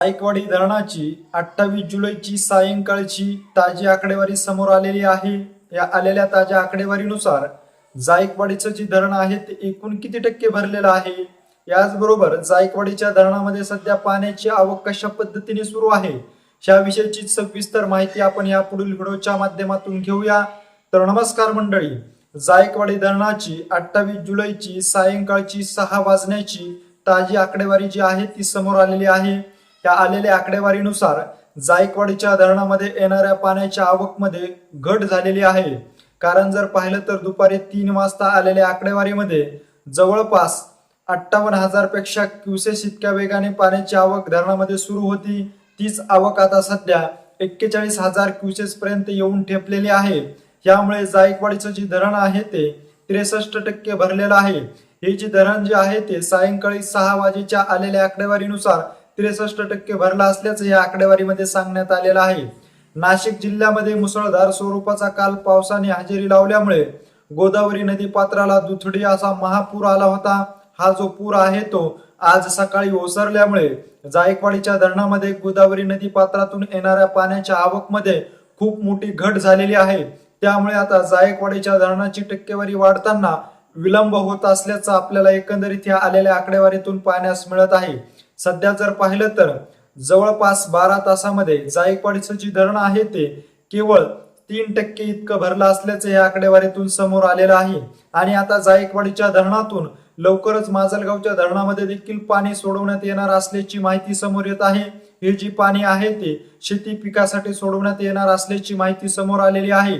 जायकवाडी धरणाची 28 जुलैची सायंकाळची ताजी आकडेवारी समोर आलेली आहे। या आलेल्या ताज्या आकडेवारीनुसार जायकवाडीचं जे धरण आहे ते एकूण किती टक्के भरलेलं आहे, याचबरोबर जायकवाडीच्या धरणामध्ये सध्या पाण्याची आवक कशा पद्धतीने सुरू आहे, याविषयीची सविस्तर माहिती आपण या पुढील व्हिडिओच्या माध्यमातून घेऊया। तर नमस्कार मंडळी, जायकवाडी धरणाची 28 जुलैची सायंकाळची 6 वाजण्याची ताजी आकडेवारी जी आहे ती समोर आलेली आहे। या आलेल्या आकडेवारीनुसार जायकवाडीच्या धरणामध्ये येणाऱ्या पाण्याच्या आवकमध्ये घट झालेली आहे। कारण जर पाहिलं तर दुपारी 3 वाजता आलेल्या आकडेवारीमध्ये जवळपास 58,000 पेक्षा क्युसेस इतक्या वेगाने पाण्याची आवक धरणामध्ये सुरू होती। तीच आवक आता सध्या 41,000 क्युसेस पर्यंत येऊन ठेपलेली आहे। यामुळे जायकवाडीचं जे धरण आहे ते 63% भरलेलं आहे। हे जे धरण जे आहे ते सायंकाळी 6 वाजेच्या आलेल्या आकडेवारीनुसार 63% भरला असल्याचं या आकडेवारीमध्ये सांगण्यात आलेलं आहे। नाशिक जिल्ह्यामध्ये मुसळधार स्वरूपाचा काल पावसाने हजेरी लावल्यामुळे गोदावरी नदी पात्राला दुथडी असा महापूर आला होता। हा जो पूर आहे तो आज सकाळी ओसरल्यामुळे जायकवाडीच्या धरणामध्ये गोदावरी नदी पात्रातून येणाऱ्या पाण्याच्या आवकमध्ये खूप मोठी घट झालेली आहे। त्यामुळे आता जायकवाडीच्या धरणाची टक्केवारी वाढताना विलंब होत असल्याचं आपल्याला एकंदरीत या आलेल्या आकडेवारीतून पाहण्यास मिळत आहे। सध्या जर पाहिलं तर जवळपास 12 तासामध्ये जायकवाडीचं जे धरण आहे ते केवळ 3% इतकं भरलं असल्याचं या आकडेवारीतून समोर आलेलं आहे। आणि आता जायकवाडीच्या धरणातून लवकरच माजलगावच्या धरणामध्ये देखील पाणी सोडवण्यात येणार असल्याची माहिती समोर येत आहे। हे जी पाणी आहे ते शेती पिकासाठी सोडवण्यात येणार असल्याची माहिती समोर आलेली आहे।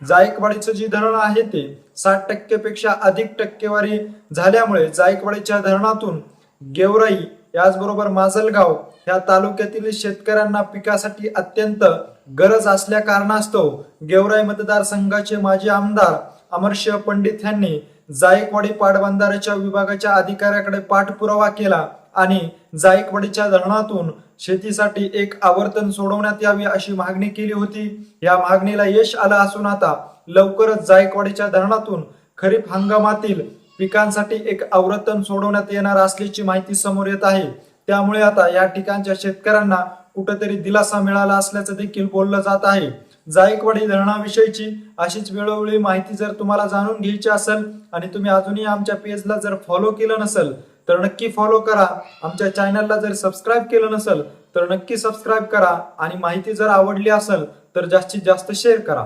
जायकवाडीचं जे धरण आहे ते 60% पेक्षा अधिक टक्केवारी झाल्यामुळे जायकवाडीच्या धरणातून गेवराई याचबरोबर माजलगाव या तालुक्यातील शेतकऱ्यांना पिकासाठी अत्यंत गरज असल्या कारणास्तव गेवराई मतदारसंघाचे माजी आमदार अमरसिंह पंडित यांनी जायकवाडी पाटबंधाऱ्याच्या विभागाच्या अधिकाऱ्याकडे पाठपुरावा केला आणि जायकवाडीच्या धरणातून शेतीसाठी एक आवर्तन सोडवण्यात यावी अशी मागणी केली होती। या मागणीला यश आलं असून आता लवकरच जायकवाडीच्या धरणातून खरीप हंगामातील पिकांसाठी एक आवर्तन सोडवण्यात येणार असल्याची माहिती समोर येत आहे। त्यामुळे आता या ठिकाणच्या शेतकऱ्यांना कुठेतरी दिलासा मिळाला असल्याचं देखील बोललं जात आहे। जायकवाडी धरणाविषयीची अशीच वेळोवेळी माहिती जर तुम्हाला जाणून घ्यायची असेल आणि तुम्ही अजूनही आमच्या पेजला जर फॉलो केलं नसेल तर नक्की फॉलो करा। आमच्या चॅनलला जर सबस्क्राईब केलं नसेल तर नक्की सबस्क्राईब करा आणि माहिती जर आवडली असेल तर जास्तीत जास्त शेअर करा।